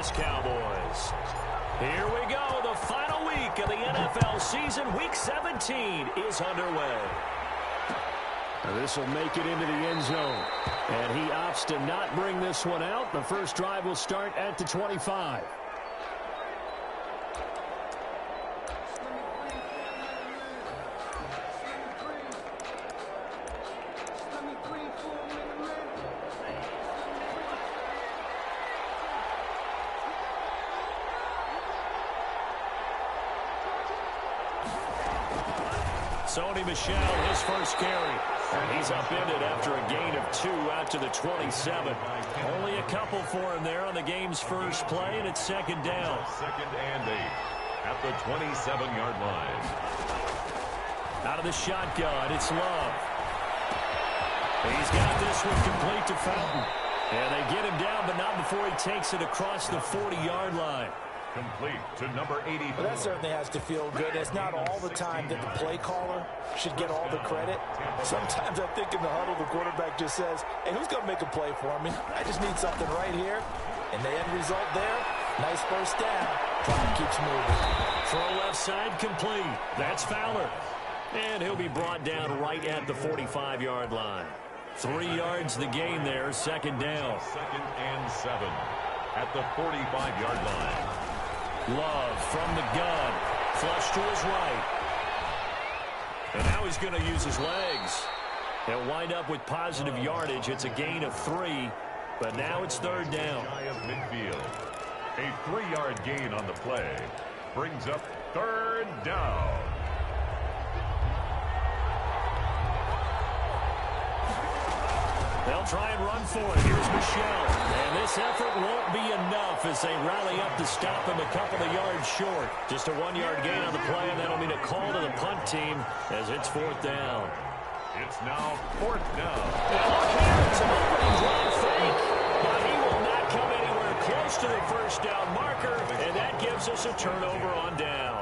Dallas Cowboys. Here we go. The final week of the NFL season. Week 17 is underway. This will make it into the end zone. And he opts to not bring this one out. The first drive will start at the 25. Sony Michel, his first carry. And he's upended after a gain of 2 out to the 27. Only a couple for him there on the game's first play, and it's second down. Second and 8 at the 27-yard line. Out of the shotgun, it's Love. He's got this one complete to Fountain. And they get him down, but not before he takes it across the 40-yard line. Complete to number 84. Well, that certainly has to feel good. It's not all the time that the play caller should get all the credit. Sometimes I think in the huddle, the quarterback just says, hey, who's going to make a play for me? I just need something right here. And the end result there, nice first down. Clock keeps moving. Throw left side complete. That's Fowler. And he'll be brought down right at the 45-yard line. 3 yards the gain there, second down. Second and 7 at the 45-yard line. Love from the gun. Flush to his right. And now he's going to use his legs. He'll wind up with positive yardage. It's a gain of 3, but now it's third down. Of midfield. A 3-yard gain on the play brings up third down. They'll try and run for it. Here's Michel. And this effort won't be enough as they rally up to stop him a couple of yards short. Just a 1-yard gain on the play, and that'll mean a call to the punt team as it's fourth down. It's now fourth down. And look here, it's an opening draw fake. But he will not come anywhere close to the first down marker, and that gives us a turnover on downs.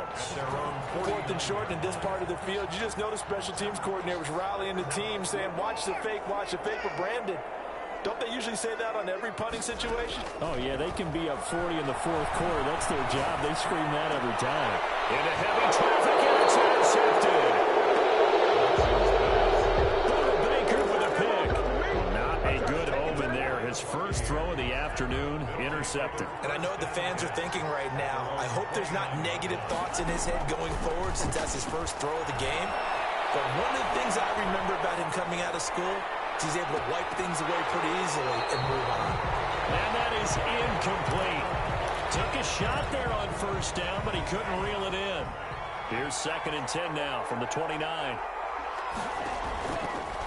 Fourth and short in this part of the field. You just notice special teams coordinators rallying the team saying, watch the fake for Brandon. Don't they usually say that on every punting situation? Oh, yeah, they can be up 40 in the fourth quarter. That's their job. They scream that every time. Into heavy traffic, and it's intercepted. Baker with a pick. Not a good omen there. His first throw of the afternoon, intercepted. And I know what the fans are thinking right now. I hope there's not negative thoughts in his head going forward since that's his first throw of the game. But one of the things I remember about him coming out of school is he's able to wipe things away pretty easily and move on. And that is incomplete. Took a shot there on first down, but he couldn't reel it in. Here's second and 10 now from the 29.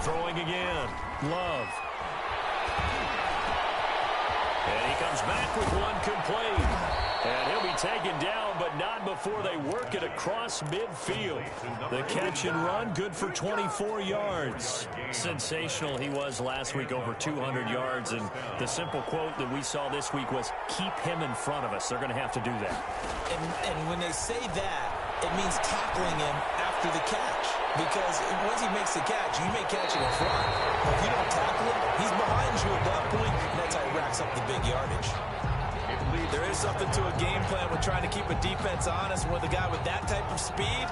Throwing again. Love. And he comes back with one complete. And he'll be taken down, but not before they work it across midfield. The catch and run, good for 24 yards. Sensational he was last week, over 200 yards. And the simple quote that we saw this week was, keep him in front of us. They're going to have to do that. And when they say that, it means tackling him after the catch. Because once he makes the catch, you may catch him in front. If you don't tackle him, he's behind you at that point, and that's how he racks up the big yardage. There is something to a game plan with trying to keep a defense honest. With a guy with that type of speed,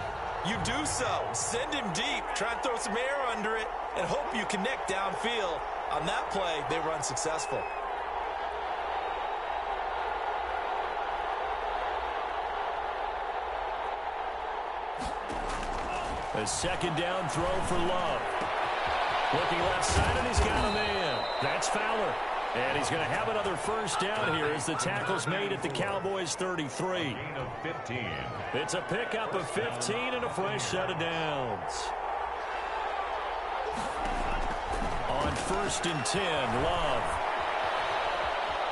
you do so. Send him deep, try and throw some air under it, and hope you connect downfield. On that play, they were unsuccessful. A second down throw for Love. Looking left side, and he's got a man. That's Fowler. And he's going to have another first down here as the tackle's made at the Cowboys' 33. Gain of 15. It's a pickup of 15 and a fresh set of downs. On first and 10, Love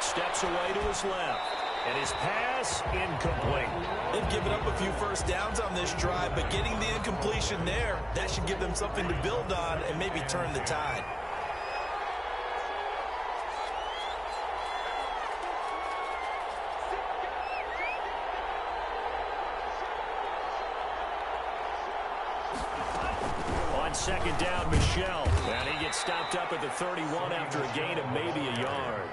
steps away to his left. And his pass, incomplete. They've given up a few first downs on this drive, but getting the incompletion there, that should give them something to build on and maybe turn the tide. On second down, Michel. And he gets stopped up at the 31 after a gain of maybe a yard.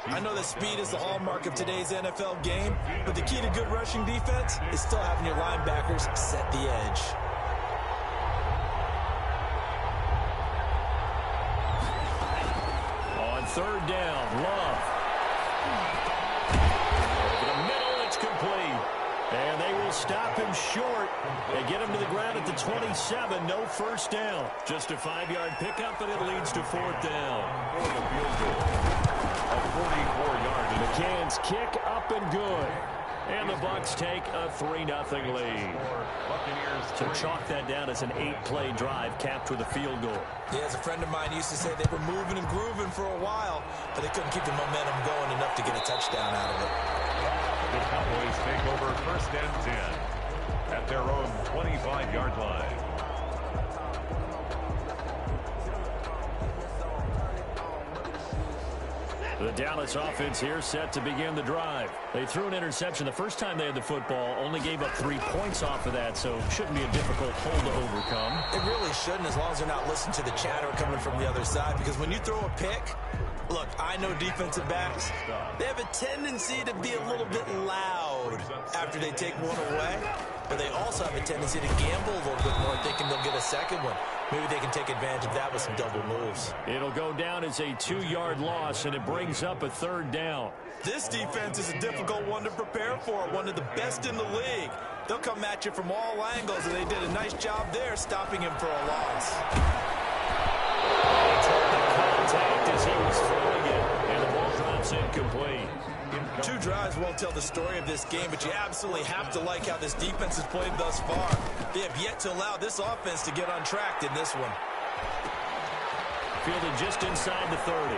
I know that speed is the hallmark of today's NFL game, but the key to good rushing defense is still having your linebackers set the edge. On third down, Love. Over the middle, it's complete. And they will stop him short. They get him to the ground at the 27. No first down. Just a 5-yard pickup, and it leads to fourth down. For the field goal. A 44-yard. McCann's kick up and good. And the Bucs take a 3-0 lead. So chalk that down as an 8-play drive capped with a field goal. Yeah, as a friend of mine used to say, they were moving and grooving for a while, but they couldn't keep the momentum going enough to get a touchdown out of it. The Cowboys take over first and 10 at their own 25-yard line. The Dallas offense here set to begin the drive. They threw an interception the first time they had the football, only gave up 3 points off of that, so shouldn't be a difficult hole to overcome. It really shouldn't, as long as they're not listening to the chatter coming from the other side, because when you throw a pick, look, I know defensive backs, they have a tendency to be a little bit loud after they take one away, but they also have a tendency to gamble a little bit more, thinking they'll get a second one. Maybe they can take advantage of that with some double moves. It'll go down as a 2-yard loss, and it brings up a third down. This defense is a difficult one to prepare for, one of the best in the league. They'll come at you from all angles, and they did a nice job there stopping him for a loss. Contact as he was throwing it, and the ball drops incomplete. 2 drives won't tell the story of this game, but you absolutely have to like how this defense has played thus far. They have yet to allow this offense to get untracked in this one. Fielded just inside the 30.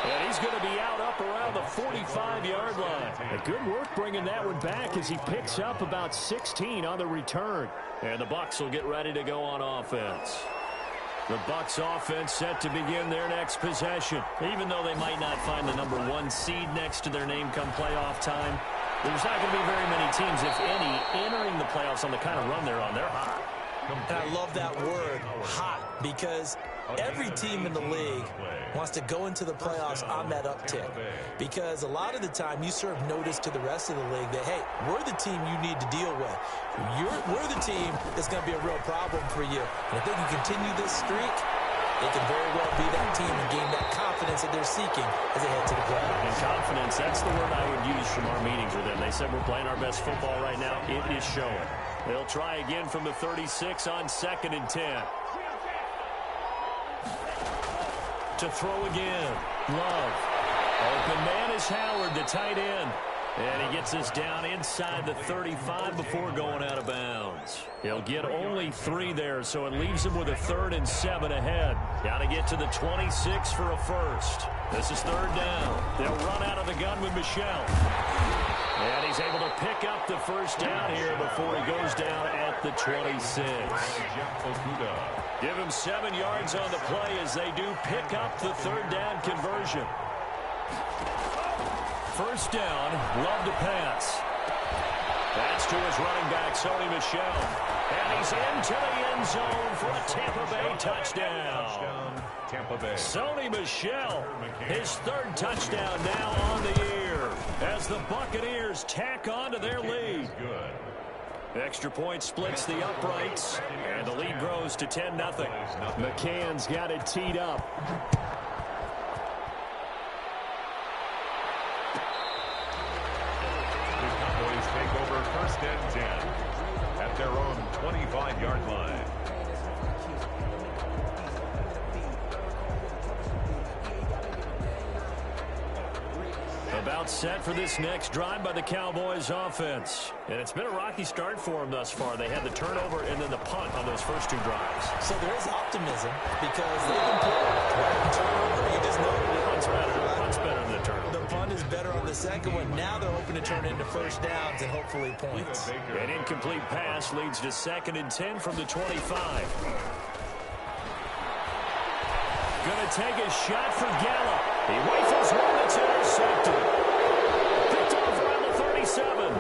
And he's going to be out up around the 45-yard line. A good work bringing that one back as he picks up about 16 on the return. And the Bucs will get ready to go on offense. The Bucs offense set to begin their next possession. Even though they might not find the number 1 seed next to their name come playoff time, there's not going to be very many teams, if any, entering the playoffs on the kind of run they're on. They're hot. And I love that word, hot, because every team in the league wants to go into the playoffs on that uptick. Because a lot of the time you serve notice to the rest of the league that, hey, we're the team you need to deal with. We're the team that's going to be a real problem for you. And if they can continue this streak, they can very well be that team and gain that confidence that they're seeking as they head to the playoffs. And confidence, that's the word I would use from our meetings with them. They said we're playing our best football right now. It is showing. They'll try again from the 36 on 2nd and 10. To throw again. Love. Open man is Howard, the tight end. And he gets us down inside the 35 before going out of bounds. He'll get only 3 there, so it leaves him with a 3rd and 7 ahead. Got to get to the 26 for a first. This is 3rd down. They'll run out of the gun with Michel. And he's able to pick up the first down here before he goes down at the 26. Give him 7 yards on the play as they do pick up the 3rd down conversion. First down, Love to pass. That's to his running back, Sony Michel. And he's into the end zone for a Tampa Bay touchdown. Tampa Bay. Sony Michel, his 3rd touchdown now on the year as the Buccaneers tack on to their lead. Good. Extra point splits the uprights, and the lead grows to 10-0. McCann's got it teed up. The Cowboys take over first and 10 at their own 25-yard line. About set for this next drive by the Cowboys offense. And it's been a rocky start for them thus far. They had the turnover and then the punt on those first 2 drives. So there is optimism because they've been playing turnover. You just know the Punt's better than the turnover. The punt is better on the second one. Now they're hoping to turn into first downs and hopefully points. An incomplete pass leads to 2nd and 10 from the 25. Going to take a shot for Gallup. He rifles one that's intercepted. Picked off around the 37.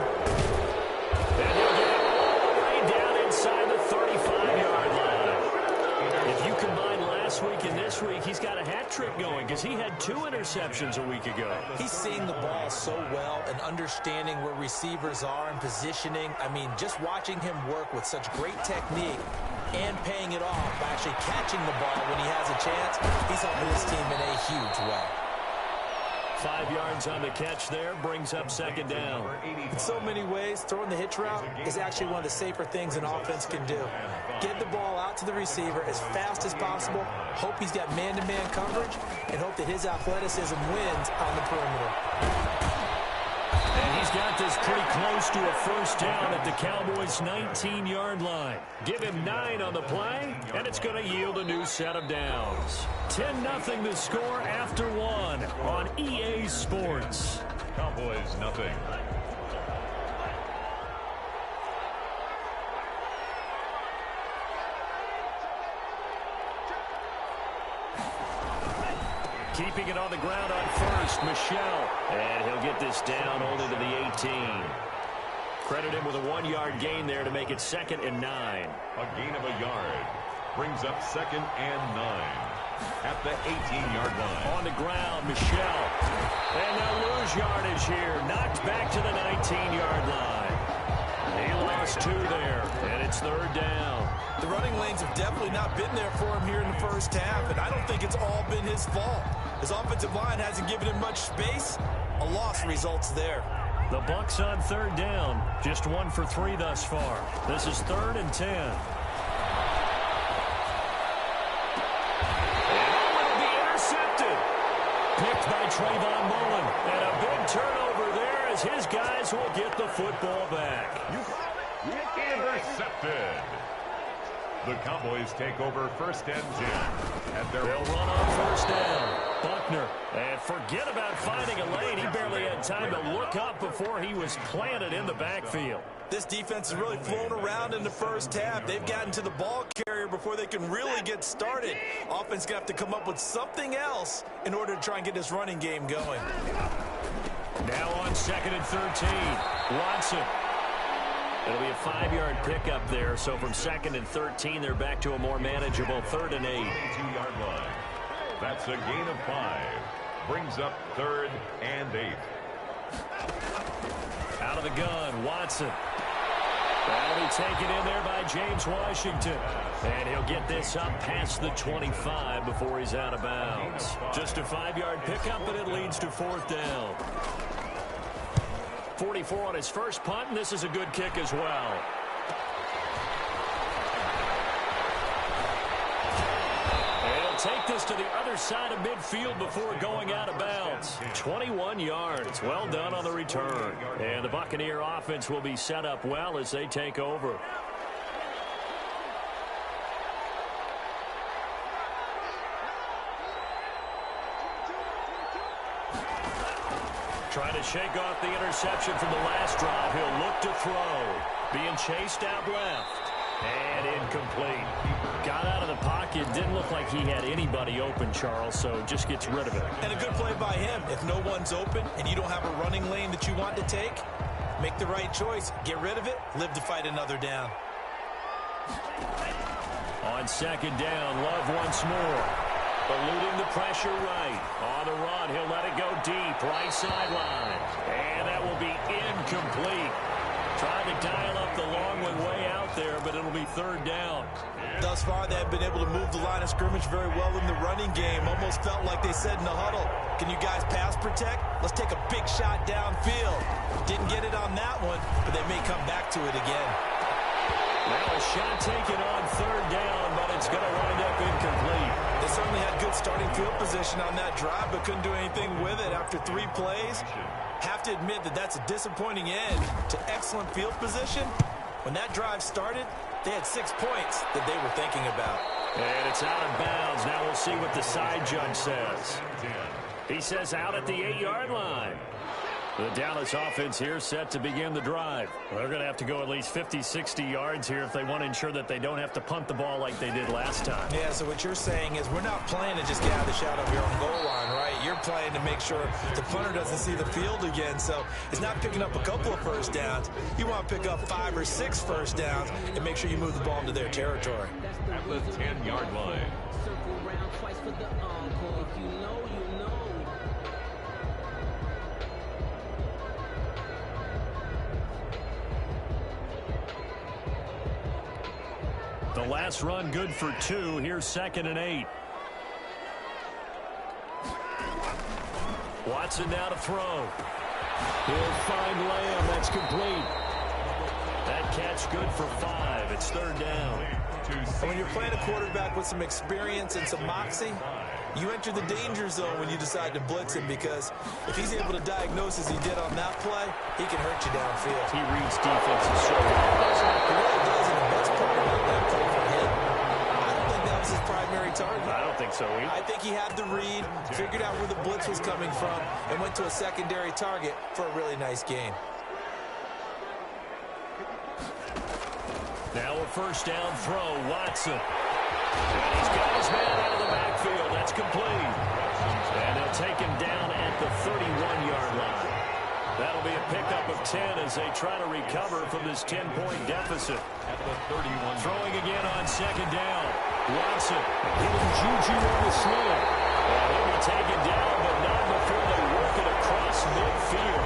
And he'll get it all the way down inside the 35-yard line. If you combine last week and this week, he's got a hat trick going because as he had 2 interceptions a week ago. He's seeing the ball so well and understanding where receivers are and positioning. I mean, just watching him work with such great technique and paying it off by actually catching the ball when he has a chance, he's helping his team in a huge way. 5 yards on the catch there, brings up second down. In so many ways, throwing the hitch route is actually one of the safer things an offense can do. Get the ball out to the receiver as fast as possible, hope he's got man-to-man coverage, and hope that his athleticism wins on the perimeter. And he's got this pretty close to a first down at the Cowboys' 19-yard line. Give him 9 on the play, and it's going to yield a new set of downs. 10-0 the score after 1 on EA Sports. Cowboys nothing. Keeping it on the ground on first, Michel. And he'll get this down only to the 18. Credit him with a 1-yard gain there to make it 2nd and 9. A gain of a yard. Brings up 2nd and 9. At the 18-yard line. On the ground, Michel. And they'll lose yardage here. Knocked back to the 19-yard line. He lost 2 there, and it's 3rd down. The running lanes have definitely not been there for him here in the first half, and I don't think it's all been his fault. His offensive line hasn't given him much space. A loss results there. The Bucs on 3rd down. Just 1 for 3 thus far. This is 3rd and 10. And it will be intercepted. Picked by Trayvon Mullen. And a big turnover there as his guys will get the football back. Intercepted. The Cowboys take over 1st and 10. At their They'll run on 1st down. Buckner. And forget about finding a lane. He barely had time to look up before he was planted in the backfield. This defense has really flown around in the first half. They've gotten to the ball carrier before they can really get started. Offense going to have to come up with something else in order to try and get this running game going. Now on 2nd and 13. Watson. It'll be a 5-yard pickup there. So from 2nd and 13, they're back to a more manageable 3rd and 8. 2-yard line. That's a gain of 5. Brings up 3rd and 8. Out of the gun, Watson. That'll be taken in there by James Washington. And he'll get this up past the 25 before he's out of bounds. Just a 5-yard pickup, and it leads to 4th down. 44 on his first punt, and this is a good kick as well. And he'll take this to the other side of midfield before going out of bounds. 21 yards. Well done on the return. And the Buccaneer offense will be set up well as they take over. Trying to shake off the interception from the last drive. He'll look to throw. Being chased out left. And incomplete. Got out of the pocket. Didn't look like he had anybody open, Charles, so just gets rid of it. And a good play by him. If no one's open and you don't have a running lane that you want to take, make the right choice. Get rid of it. Live to fight another down. On 2nd down, Love once more. Eluding the pressure right. On the run, he'll let it go deep. Right sideline. And that will be incomplete. Trying to dial up the long one way out there, but it'll be 3rd down. Thus far, they have been able to move the line of scrimmage very well in the running game. Almost felt like they said in the huddle, can you guys pass protect? Let's take a big shot downfield. Didn't get it on that one, but they may come back to it again. Now a shot taken on 3rd down, but it's going to wind up incomplete. They certainly had good starting field position on that drive, but couldn't do anything with it after 3 plays. Have to admit that that's a disappointing end to excellent field position. When that drive started, they had 6 points that they were thinking about. And it's out of bounds. Now we'll see what the side judge says. He says out at the 8-yard line. The Dallas offense here set to begin the drive. They're going to have to go at least 50, 60 yards here if they want to ensure that they don't have to punt the ball like they did last time. Yeah, so what you're saying is we're not playing to just get out of the shot of your own goal line, right? You're playing to make sure the punter doesn't see the field again. So it's not picking up a couple of first downs. You want to pick up 5 or 6 first downs and make sure you move the ball into their territory. At the 10-yard line. Circle around twice for the encore. If you know, you know. The last run good for 2. Here's 2nd and 8. Watson now to throw. He'll find Lamb. That's complete. That catch good for 5. It's 3rd down. When you're playing a quarterback with some experience and some moxie, you enter the danger zone when you decide to blitz him, because if he's able to diagnose as he did on that play, he can hurt you downfield. He reads defenses so well, doesn't he? He really does, and the best part about that play for him, I don't think that was his primary target. I don't think so either. I think he had the read, figured out where the blitz was coming from, and went to a secondary target for a really nice gain. Now a 1st down throw, Watson. And he's got his man out of the backfield. That's complete. And they'll take him down at the 31-yard line. That'll be a pickup of 10 as they try to recover from this 10-point deficit. At the 31. Throwing again on 2nd down. Watson hitting Juju on the slant. And he'll be taken down, but not before they work it across midfield.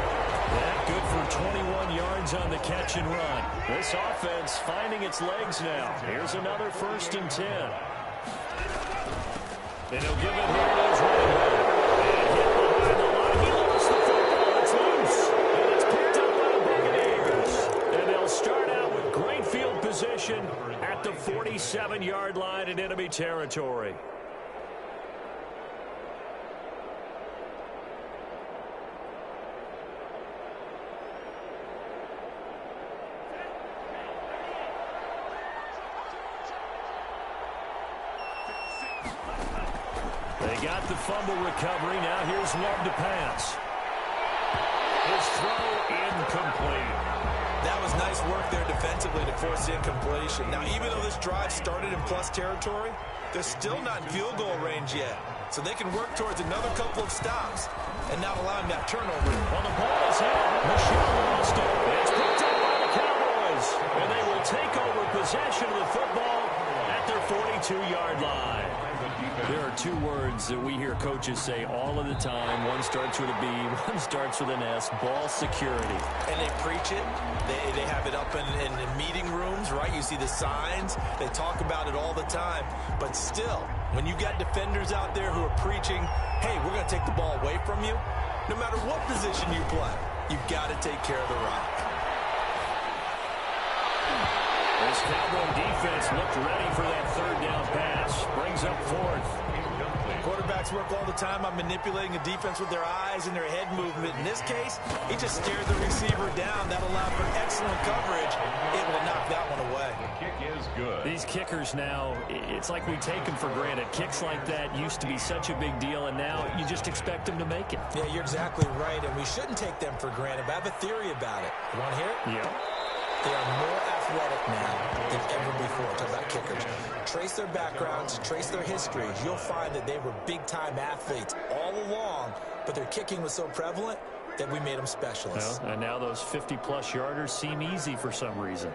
That good for 21 yards on the catch and run. This offense finding its legs now. Here's another 1st and 10. And he'll give it here to his running back. And hit behind the line. He lost the football. It's loose. And it's picked up by the Buccaneers. And they'll start out with great field position at the 47-yard line in enemy territory. They got the fumble recovery. Now here's Love to pass. His throw incomplete. That was nice work there defensively to force the incompletion. Now, even though this drive started in plus territory, they're still not in field goal range yet. So they can work towards another couple of stops and not allowing that turnover. Well, the ball is hit. Michelle lost it. It's picked up by the Cowboys. And they will take over possession of the football at their 42-yard line. There are 2 words that we hear coaches say all of the time. One starts with a B, one starts with an S. Ball security. And they preach it. They have it up in meeting rooms, right? You see the signs. They talk about it all the time. But still, when you got defenders out there who are preaching, hey, we're going to take the ball away from you, no matter what position you play, you've got to take care of the rock. This Cowboy defense looked ready for that 3rd down pass. Brings up 4th. Quarterbacks work all the time on manipulating a defense with their eyes and their head movement. In this case, he just stared the receiver down. That allowed for excellent coverage. It will knock that one away. The kick is good. These kickers now, it's like we take them for granted. Kicks like that used to be such a big deal, and now you just expect them to make it. Yeah, you're exactly right, and we shouldn't take them for granted. But I have a theory about it. You want to hear it? Yeah. They are more athletic now than ever before. Talk about kickers. Trace their backgrounds, trace their histories. You'll find that they were big-time athletes all along, but their kicking was so prevalent that we made them specialists. Well, and now those 50-plus yarders seem easy for some reason.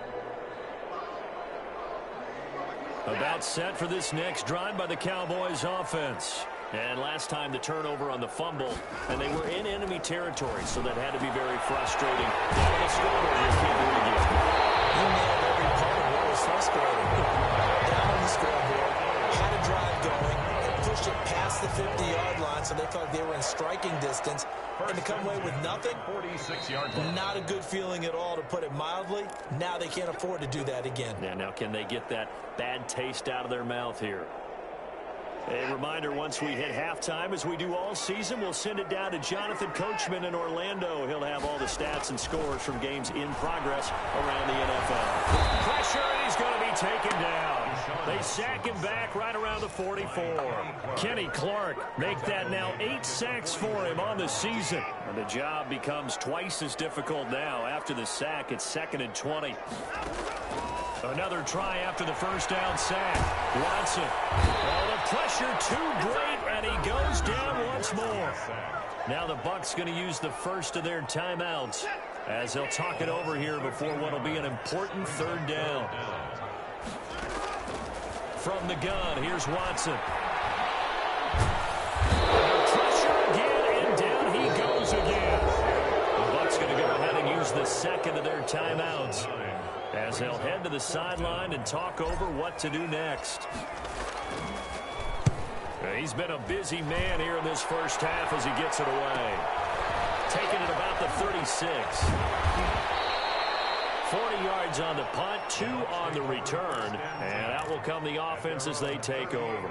About set for this next drive by the Cowboys offense. And last time the turnover on the fumble, and they were in enemy territory, so that had to be very frustrating. Down the scoreboard, you can't do it again. You nailed every part of what was frustrating. Down on the scoreboard, had a drive going, and pushed it past the 50-yard line, so they felt like they were in striking distance. And to come away with nothing, 46-yard line. Not a good feeling at all, to put it mildly. Now they can't afford to do that again. Yeah, now can they get that bad taste out of their mouth here? A reminder, once we hit halftime, as we do all season, we'll send it down to Jonathan Coachman in Orlando. He'll have all the stats and scores from games in progress around the NFL. Pressure, and he's going to be taken down. They sack him back right around the 44. Kenny Clark make that now 8 sacks for him on the season. And the job becomes twice as difficult now. After the sack, it's 2nd and 20. Another try after the 1st down sack. Watson. Oh, the pressure too great, and he goes down once more. Now the Bucs going to use the first of their timeouts as they'll talk it over here before what will be an important 3rd down. From the gun, here's Watson. Pressure again, and down he goes again. The Bucs going to go ahead and use the 2nd of their timeouts. as they'll head to the sideline and talk over what to do next. He's been a busy man here in this first half as he gets it away. Taking it about the 36. 40 yards on the punt, 2 on the return, and out will come the offense as they take over.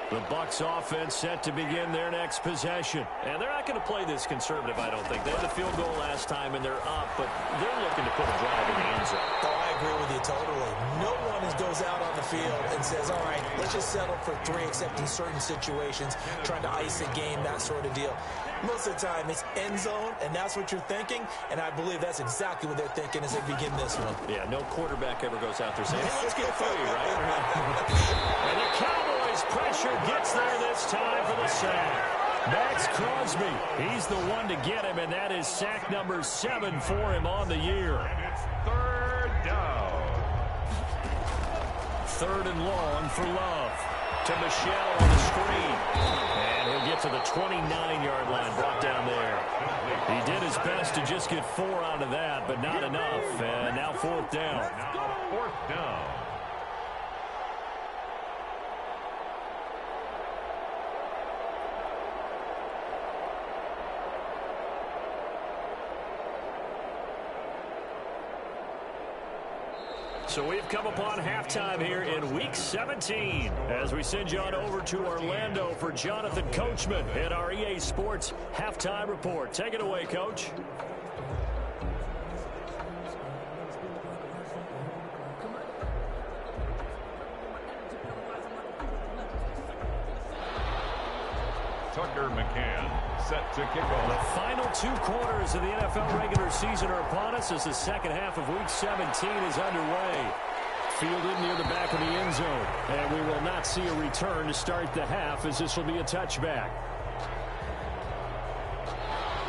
The Bucs offense set to begin their next possession. And they're not going to play this conservative, I don't think. They had the field goal last time, and they're up, but they're looking to put a drive in the end zone. Oh, I agree with you totally. No one goes out on the field and says, all right, let's just settle for 3, except in certain situations, trying to ice a game, that sort of deal. Most of the time, it's end zone, and that's what you're thinking, and I believe that's exactly what they're thinking as they begin this one. Yeah, no quarterback ever goes out there saying, hey, let's get 3, right? And the Cowboys pressure gets there this time for the sack. Max Crosby, he's the one to get him, and that is sack number 7 for him on the year. And it's 3rd down. 3rd and long for Love. To Michel on the screen. And he'll get to the 29-yard line, brought down there. He did his best to just get 4 out of that, but not enough. And now 4th down. Now 4th down. So we've come upon halftime here in Week 17 as we send you on over to Orlando for Jonathan Coachman at our EA Sports Halftime Report. Take it away, Coach. Tucker McCann set to kick off. The final 2 quarters of the NFL regular season are upon us as the second half of Week 17 is underway. Fielded near the back of the end zone. And we will not see a return to start the half as this will be a touchback.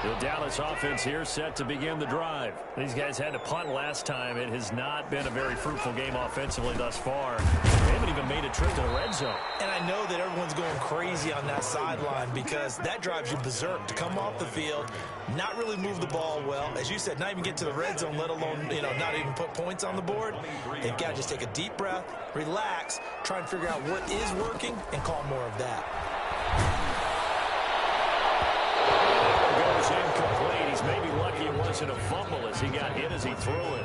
The Dallas offense here set to begin the drive. These guys had to punt last time. It has not been a very fruitful game offensively thus far. They haven't even made a trip to the red zone. And I know that everyone's going crazy on that sideline because that drives you berserk to come off the field, not really move the ball well. As you said, not even get to the red zone, let alone, not even put points on the board. They've got to just take a deep breath, relax, try and figure out what is working, and call more of that. Incomplete. He's maybe lucky it wasn't a fumble as he got hit as he threw it.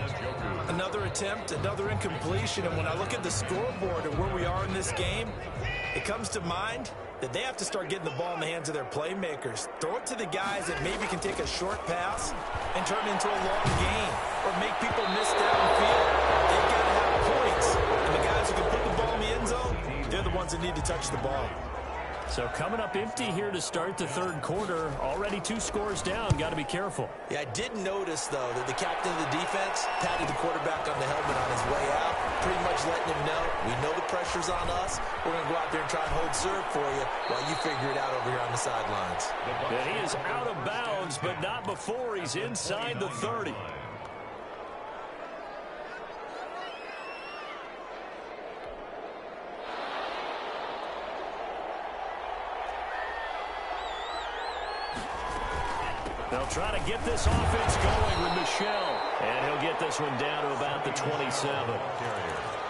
Another attempt, another incompletion, and when I look at the scoreboard and where we are in this game, it comes to mind that they have to start getting the ball in the hands of their playmakers. Throw it to the guys that maybe can take a short pass and turn it into a long gain or make people miss downfield. They've got to have points, and the guys who can put the ball in the end zone, they're the ones that need to touch the ball. So coming up empty here to start the 3rd quarter. Already 2 scores down. Got to be careful. Yeah, I did notice, though, that the captain of the defense patted the quarterback on the helmet on his way out, pretty much letting him know, we know the pressure's on us. We're going to go out there and try and hold serve for you while you figure it out over here on the sidelines. And he is out of bounds, but not before he's inside the 30. They'll try to get this offense going with Michel. And he'll get this one down to about the 27.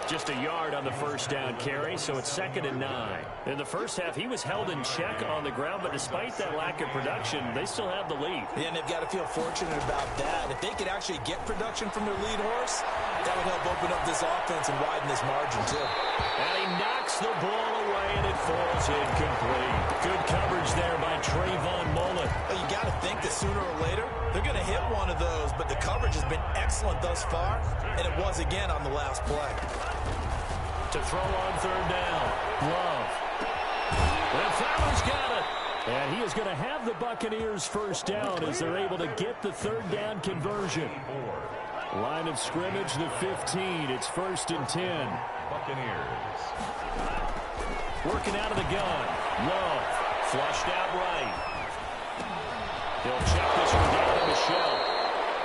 Just a yard on the first down carry, so it's 2nd and 9. In the first half, he was held in check on the ground, but despite that lack of production, they still have the lead. Yeah, and they've got to feel fortunate about that. If they could actually get production from their lead horse, that would help open up this offense and widen this margin, too. And he knocks the ball away, and it falls incomplete. Good coverage there by Trayvon Mullen. Well, you got to think that sooner or later, they're going to hit one of those, but the coverage has been excellent thus far, and it was again on the last play. To throw on 3rd down. Love. And Fowler's got it. And he is going to have the Buccaneers first down as they're able to get the 3rd down conversion. Line of scrimmage, the 15. It's 1st and 10. Buccaneers. Working out of the gun. Love. Flushed out right. He'll check this one down to Michel.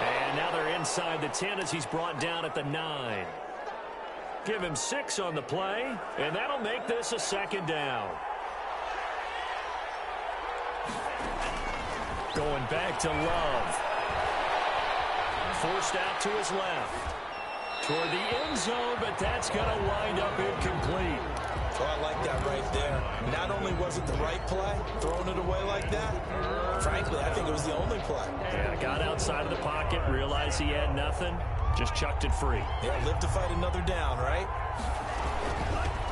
And now they're inside the 10 as he's brought down at the 9. Give him 6 on the play, and that'll make this a 2nd down. Going back to Love. Forced out to his left. Toward the end zone, but that's going to wind up incomplete. Oh, I like that right there. Not only was it the right play, throwing it away like that, frankly, I think it was the only play. Yeah, got outside of the pocket, realized he had nothing, just chucked it free. Yeah, live to fight another down, right?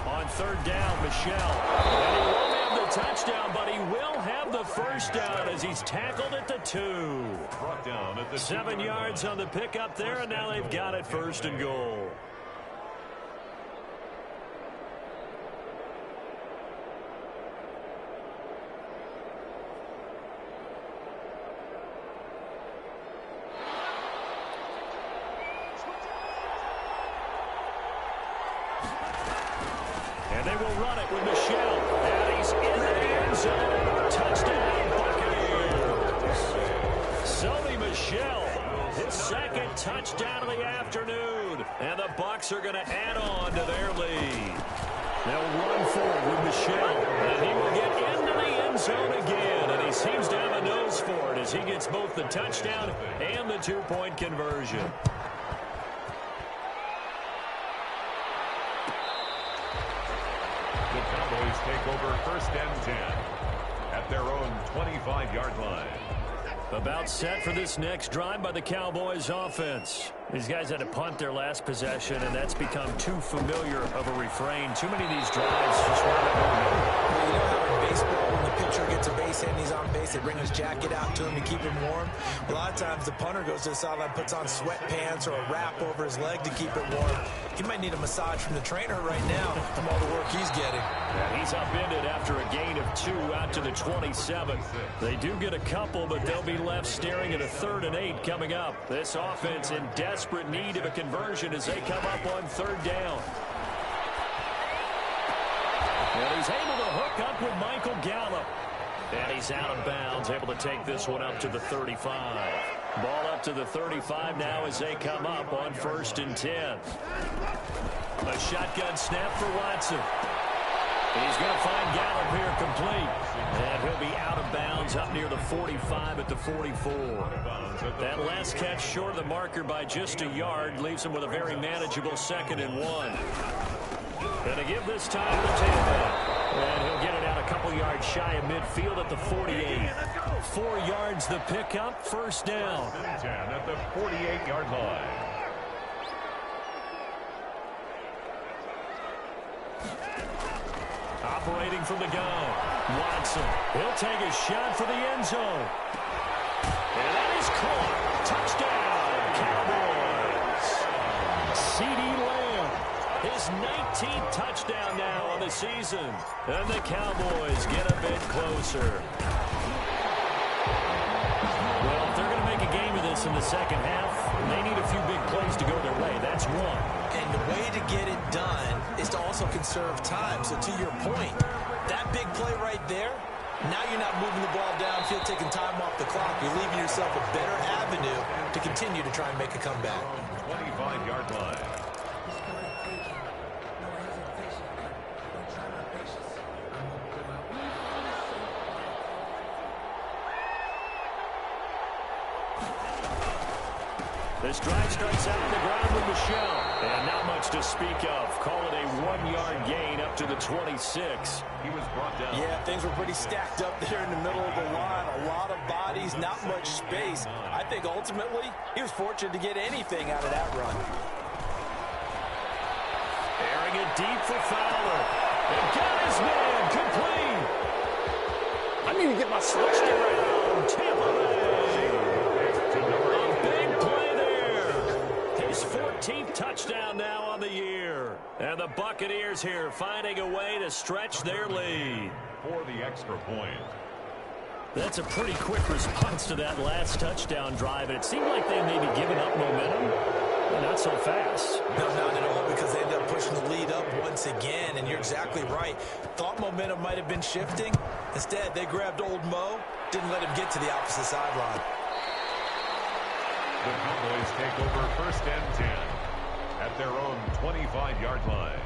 On third down, Michel. And he won't have the touchdown, but he will have the first down as he's tackled at the 2. Brought down at the 7 yards on the pickup there, and now they've got it 1st and goal. And they will run it with Michel. And he's in the end zone. Touchdown, Buccaneers. Sony Michel, his 2nd touchdown of the afternoon. And the Bucs are going to add on to their lead. They'll run forward with Michel. And he will get into the end zone again. And he seems to have a nose for it as he gets both the touchdown and the 2-point conversion. The Cowboys take over 1st and 10 at their own 25-yard line. About set for this next drive by the Cowboys offense. These guys had to punt their last possession, and that's become too familiar of a refrain. Too many of these drives just wind up going over. Well, you know how in baseball, when the pitcher gets a base hit and he's on base, they bring his jacket out to him to keep him warm. A lot of times the punter goes to the sideline, puts on sweatpants or a wrap over his leg to keep it warm. He might need a massage from the trainer right now from all the work he's getting. And he's upended after a gain of 2 out to the 27. They do get a couple, but they'll be left staring at a 3rd and 8 coming up. This offense in desperate need of a conversion as they come up on 3rd down. And he's able to hook up with Michael Gallup. And he's out of bounds, able to take this one up to the 35. Ball up to the 35 now as they come up on 1st and 10. A shotgun snap for Watson. He's going to find Gallup here complete. And he'll be out of bounds up near the 45 at the 44. That last catch short of the marker by just a yard leaves him with a very manageable 2nd and 1. And to give this time to Tampa. And he'll get it out a couple yards shy of midfield at the 48. 4 yards the pickup, 1st down. 10 at the 48-yard line. Operating from the gun, Watson. He'll take a shot for the end zone. And that is caught. Touchdown, Cowboys. CeeDee Lamb, his 19th touchdown now on the season. And the Cowboys get a bit closer. Well, if they're going to make a game of this in the second half, they need a few big plays to go their way. That's one. And the way to get it done is to also conserve time. So to your point, that big play right there, now you're not moving the ball downfield, taking time off the clock. You're leaving yourself a better avenue to continue to try and make a comeback. 25-yard line. This drive starts out on the ground with Michel. And not much to speak of. Call it a 1-yard gain up to the 26. He was brought down. Yeah, things were pretty stacked up there in the middle of the line. A lot of bodies, not much space. I think ultimately he was fortunate to get anything out of that run. Airing it deep for Fowler. And got his man complete. I need to get my switch Touchdown, Tampa Bay. A big play there. His 14th touchdown now on the year. And the Buccaneers here finding a way to stretch their lead. For the extra point. That's a pretty quick response to that last touchdown drive. And it seemed like they may be giving up momentum. But not so fast. No, not at all, because they ended up pushing the lead up once again. And you're exactly right. Thought momentum might have been shifting. Instead, they grabbed old Mo, didn't let him get to the opposite sideline. The Cowboys take over 1st and 10 at their own 25-yard line.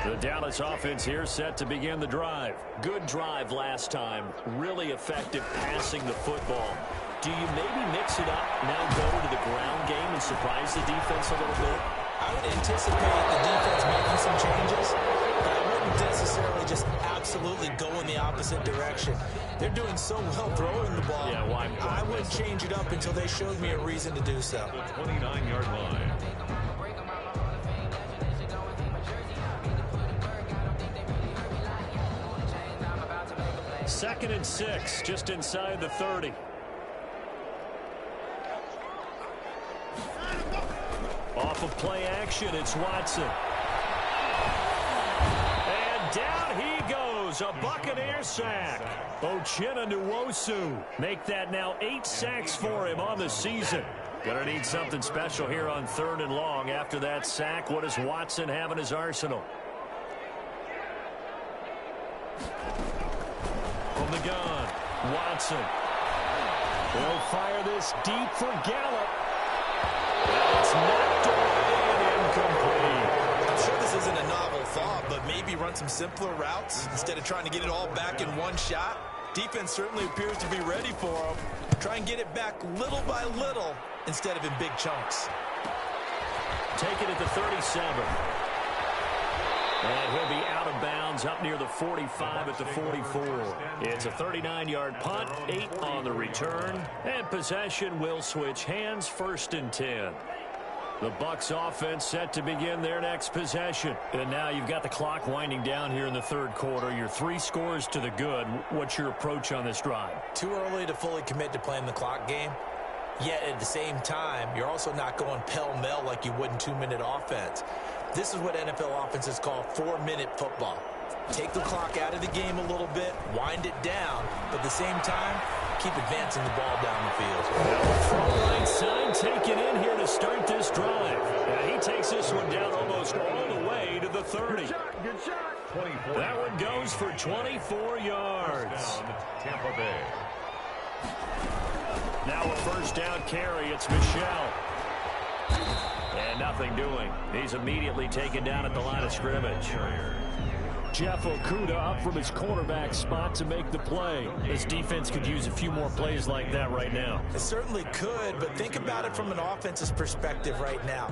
The Dallas offense here set to begin the drive. Good drive last time. Really effective passing the football. Do you maybe mix it up, now go to the ground game and surprise the defense a little bit? I would anticipate the defense making some changes, but I wouldn't necessarily just absolutely go in the opposite direction. They're doing so well throwing the ball. Yeah, why? I wouldn't change it up until they showed me a reason to do so. The 29-yard line. Second and 6, just inside the 30. Off of play action, it's Watson. And down he goes, a Buccaneer sack. Uchenna Nwosu make that now 8 sacks for him on the season. Gonna need something special here on 3rd and long. After that sack, what does Watson have in his arsenal? From the gun, Watson. They'll fire this deep for Gallup. It's knocked away and incomplete. I'm sure this isn't a novel thought, but maybe run some simpler routes instead of trying to get it all back in one shot. Defense certainly appears to be ready for him. Try and get it back little by little instead of in big chunks. Take it at the 37. And he'll be out of bounds up near the 45 at the 44. It's a 39-yard punt, 8 on the return, and possession will switch hands, 1st and 10. The Bucs offense set to begin their next possession. And now you've got the clock winding down here in the 3rd quarter. You're 3 scores to the good. What's your approach on this drive? Too early to fully commit to playing the clock game. Yet at the same time, you're also not going pell-mell like you would in 2-minute offense. This is what NFL offenses call 4-minute football. Take the clock out of the game a little bit, wind it down, but at the same time, keep advancing the ball down the field. From right side, taken in here to start this drive. He takes this one down almost all the way to the 30. Good shot. 24. That one goes for 24 yards. Tampa Bay. Now a 1st down carry. It's Michel. And nothing doing. He's immediately taken down at the line of scrimmage. Jeff Okudah up from his cornerback spot to make the play. This defense could use a few more plays like that right now. It certainly could, but think about it from an offense's perspective right now.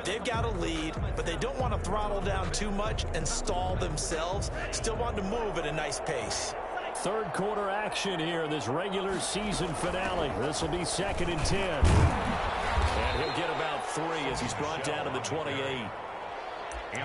They've got a lead, but they don't want to throttle down too much and stall themselves. Still want to move at a nice pace. 3rd quarter action here, this regular season finale. This will be 2nd and 10. And he'll get about 3 as he's brought down to the 28.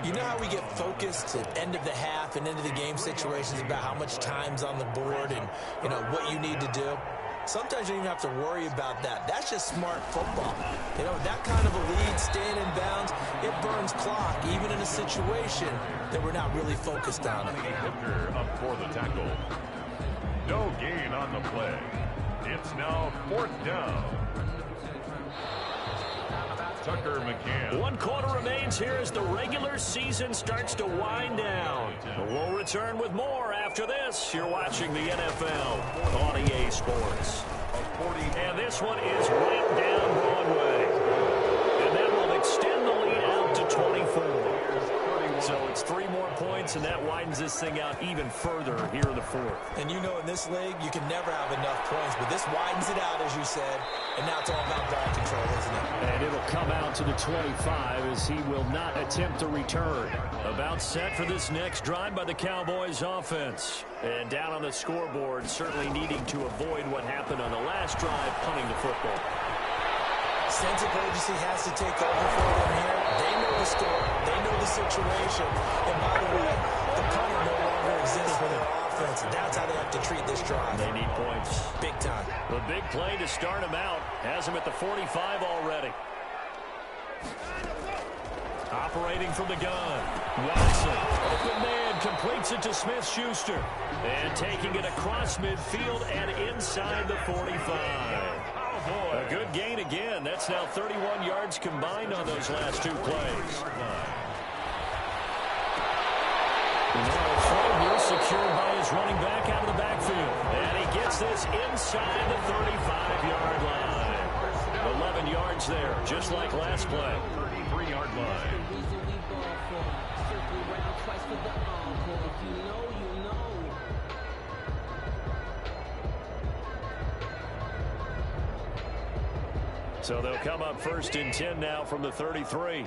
You know how we get focused at end of the half and into the game situations about how much time's on the board and, you know, what you need to do? Sometimes you don't even have to worry about that. That's just smart football. You know, that kind of a lead, staying in bounds, it burns clock, even in a situation that we're not really focused on it. Hooker up for the tackle. No gain on the play. It's now 4th down. Tucker McCann. 1 quarter remains here as the regular season starts to wind down. We'll return with more after this. You're watching the NFL on EA Sports. And this one is right down Broadway. And that will extend the lead out to 24. So it's 3 more points, and that widens this thing out even further here in the 4th. And you know in this league, you can never have enough points, but this widens it out, as you said, and now it's all about ball control, isn't it? And it'll come out to the 25 as he will not attempt to return. About set for this next drive by the Cowboys offense. And down on the scoreboard, certainly needing to avoid what happened on the last drive, punting the football. Sense of urgency has to take over for them here. They know the score. They know the situation. And by the way, the punter no longer exists for their offense. And that's how they have to treat this drive. They need points. Big time. The big play to start him out. Has him at the 45 already. Operating from the gun. Watson. Open man. Completes it to Smith-Schuster. And taking it across midfield and inside the 45. A good gain again. That's now 31 yards combined on those last 2 plays. Now Froger secured by his running back out of the backfield. And he gets this inside the 35-yard line. 11 yards there, just like last play. 33-yard line. So they'll come up 1st and 10 now from the 33.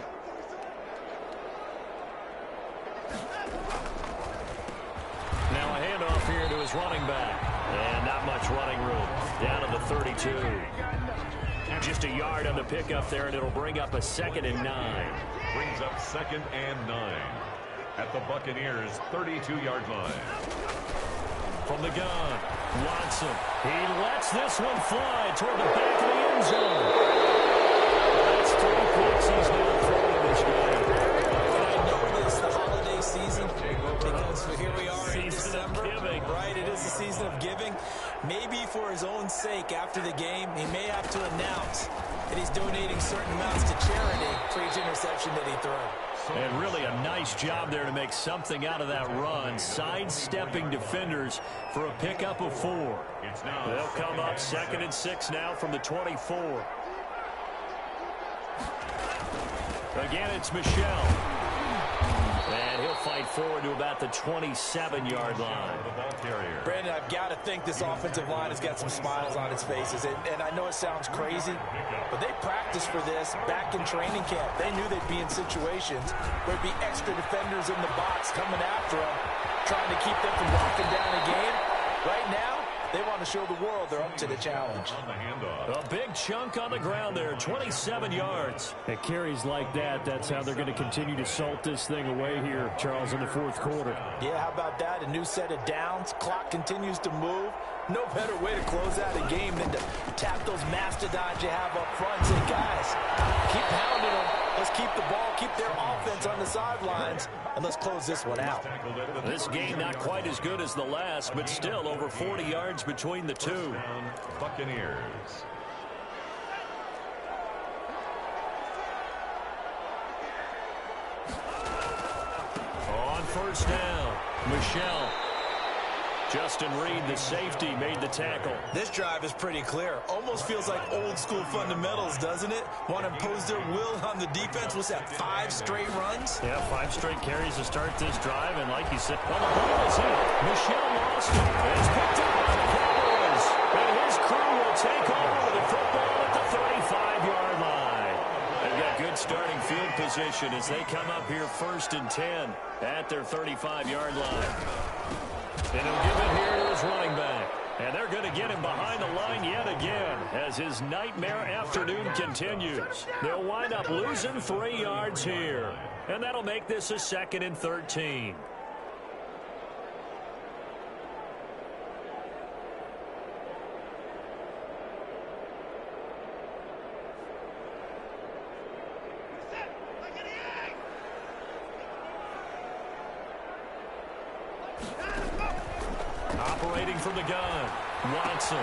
Now a handoff here to his running back. And not much running room. Down to the 32. Just a yard on the pickup there, and it'll bring up a 2nd and 9. Brings up 2nd and 9 at the Buccaneers' 32-yard line. From the gun, Watson. He lets this one fly toward the back of the end zone. That's 3 picks he's now throwing this game. And I know this the holiday season because here we are in December. Right, it is the season of giving. Maybe for his own sake after the game, he may have to announce that he's donating certain amounts to charity for each interception that he threw. And really a nice job there to make something out of that run, sidestepping defenders for a pickup of 4. They'll come up 2nd and 6 now from the 24. Again, it's Michel. And he'll fight forward to about the 27-yard line. Brandon, I've got to think this offensive line has got some smiles on its faces. And I know it sounds crazy, but they practiced for this back in training camp. They knew they'd be in situations where there'd be extra defenders in the box coming after them, trying to keep them from locking down a game. Right now, they want to show the world they're up to the challenge. A big chunk on the ground there, 27 yards. At carries like that, that's how they're going to continue to salt this thing away here, Charles, in the 4th quarter. Yeah, how about that? A new set of downs. Clock continues to move. No better way to close out a game than to tap those mastodons you have up front and say, guys, keep pounding them. Let's keep the ball, keep their offense on the sidelines, and let's close this one out. This game not quite as good as the last, but still over 40 yards between the two. Buccaneers. On 1st down, Michel. Justin Reed, the safety, made the tackle. This drive is pretty clear. Almost feels like old school fundamentals, doesn't it? Want to impose their will on the defense. What's that, 5 straight runs? Yeah, 5 straight carries to start this drive. And like you said, well, the ball is hit. Michel lost it. And it's picked up by the Cowboys. And his crew will take over with the football at the 35-yard line. They've got good starting field position as they come up here 1st and 10 at their 35-yard line. And he'll give it here to his running back. And they're going to get him behind the line yet again as his nightmare afternoon continues. They'll wind up losing 3 yards here. And that'll make this a 2nd and 13. Operating from the gun, Watson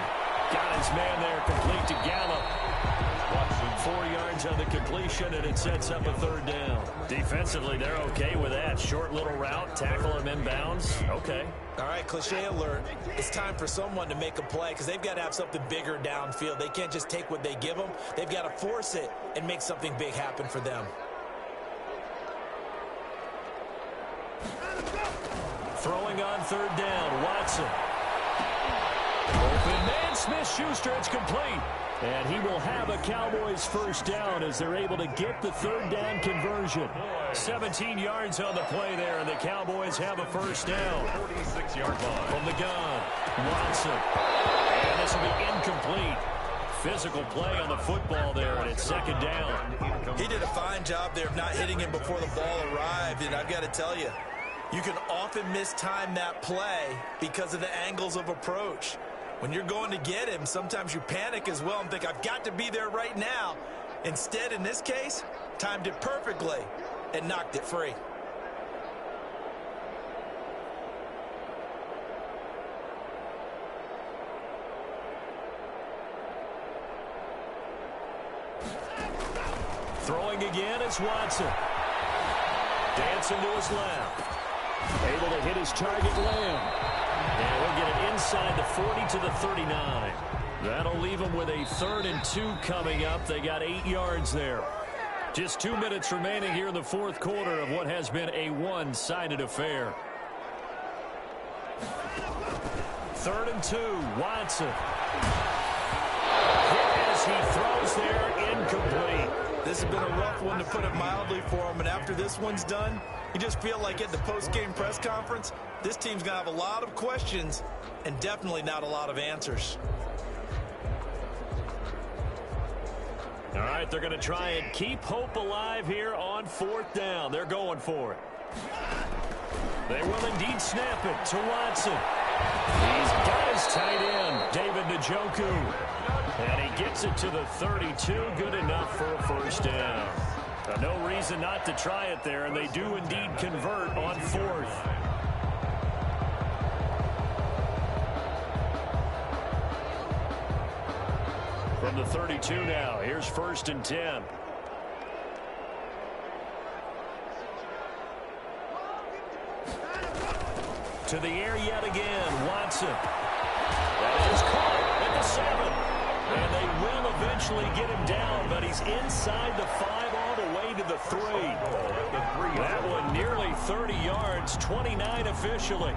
got his man there, complete to Gallup. Watson 4 yards on the completion, and it sets up a 3rd down. Defensively, they're okay with that. Short little route, tackle him inbounds. Okay. All right, cliche alert. It's time for someone to make a play because they've got to have something bigger downfield. They can't just take what they give them. They've got to force it and make something big happen for them. Throwing on 3rd down, Watson. Open man, Smith-Schuster, it's complete. And he will have a Cowboys 1st down as they're able to get the 3rd down conversion. 17 yards on the play there, and the Cowboys have a 1st down. 46-yard line. From the gun, Watson. And this will be incomplete. Physical play on the football there, and it's 2nd down. He did a fine job there of not hitting him before the ball arrived, and I've got to tell you, you can often mistime that play because of the angles of approach. When you're going to get him, sometimes you panic as well and think, I've got to be there right now. Instead, in this case, timed it perfectly and knocked it free. Throwing again, it's Watson. Dancing to his left. Able to hit his target, Lamb. And we'll get it inside the 40 to the 39. That'll leave them with a 3rd and 2 coming up. They got 8 yards there. Just 2 minutes remaining here in the 4th quarter of what has been a one-sided affair. 3rd and 2, Watson. Hit as He throws there, incomplete. This has been a rough one, to put it mildly, for him. And after this one's done, you just feel like at the post-game press conference, this team's going to have a lot of questions and definitely not a lot of answers. All right, they're going to try and keep hope alive here on 4th down. They're going for it. They will indeed snap it to Watson. He's got his tight end, David Njoku. And he gets it to the 32. Good enough for a first down. No reason not to try it there, and they do indeed convert on 4th. From the 32 now, here's 1st and 10. To the air yet again, Watson. That is caught at the 7. And they will eventually get him down, but he's inside the 5 all the way to the 3. That one nearly 30 yards, 29 officially.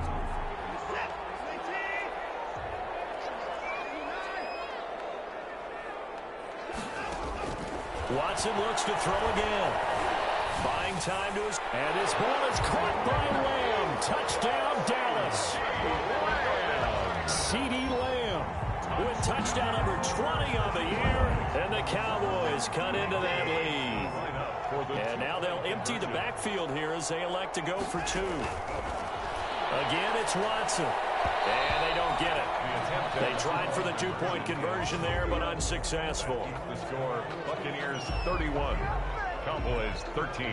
Watson looks to throw again. Buying time to his... And his ball is caught by Lamb. Touchdown, Dallas. CeeDee Lamb with touchdown number 20 on the year. And the Cowboys cut into that lead. And now they'll empty the backfield here as they elect to go for 2. Again, it's Watson. And they don't get it. They tried for the 2-point conversion there, but unsuccessful. The score, Buccaneers 31, Cowboys 13.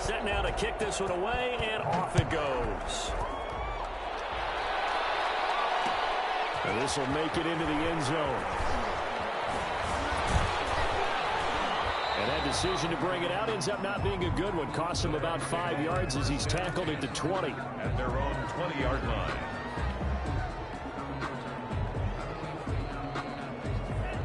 Set now to kick this one away, and off it goes. And this will make it into the end zone. And that decision to bring it out ends up not being a good one. Costs him about 5 yards as he's tackled at the 20. At their own 20-yard line.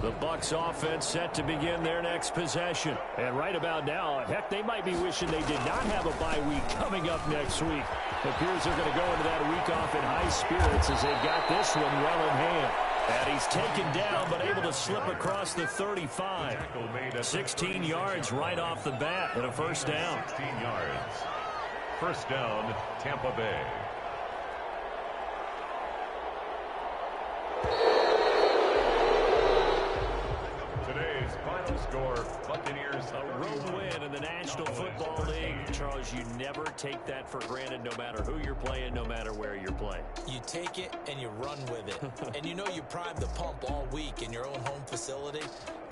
The Bucs offense set to begin their next possession. And right about now, heck, they might be wishing they did not have a bye week coming up next week. It appears they're going to go into that week off in high spirits as they've got this one well in hand. And he's taken down, but able to slip across the 35. 16 yards right off the bat and a first down. 16 yards. First down, Tampa Bay. Today's final score, Buccaneers. A road win in the National Football League. Charles, you never take that for granted no matter who you're playing, no matter where you're playing. You take it and you run with it. And you know you prime the pump all week in your own home facility.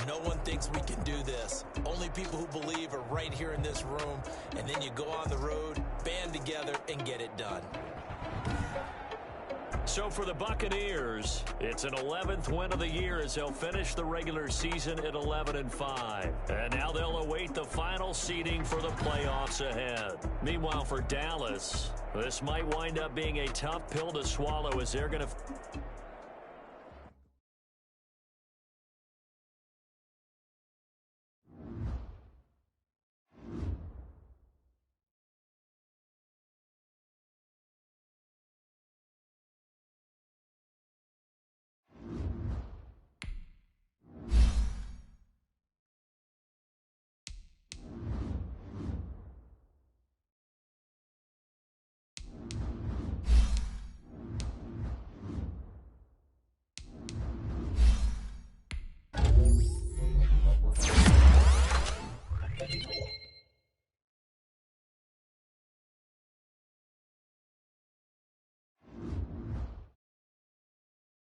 No one thinks we can do this. Only people who believe are right here in this room. And then you go on the road, band together, and get it done. So for the Buccaneers, it's an 11th win of the year as they'll finish the regular season at 11-5. And now they'll await the final seeding for the playoffs ahead. Meanwhile, for Dallas, this might wind up being a tough pill to swallow as they're going to...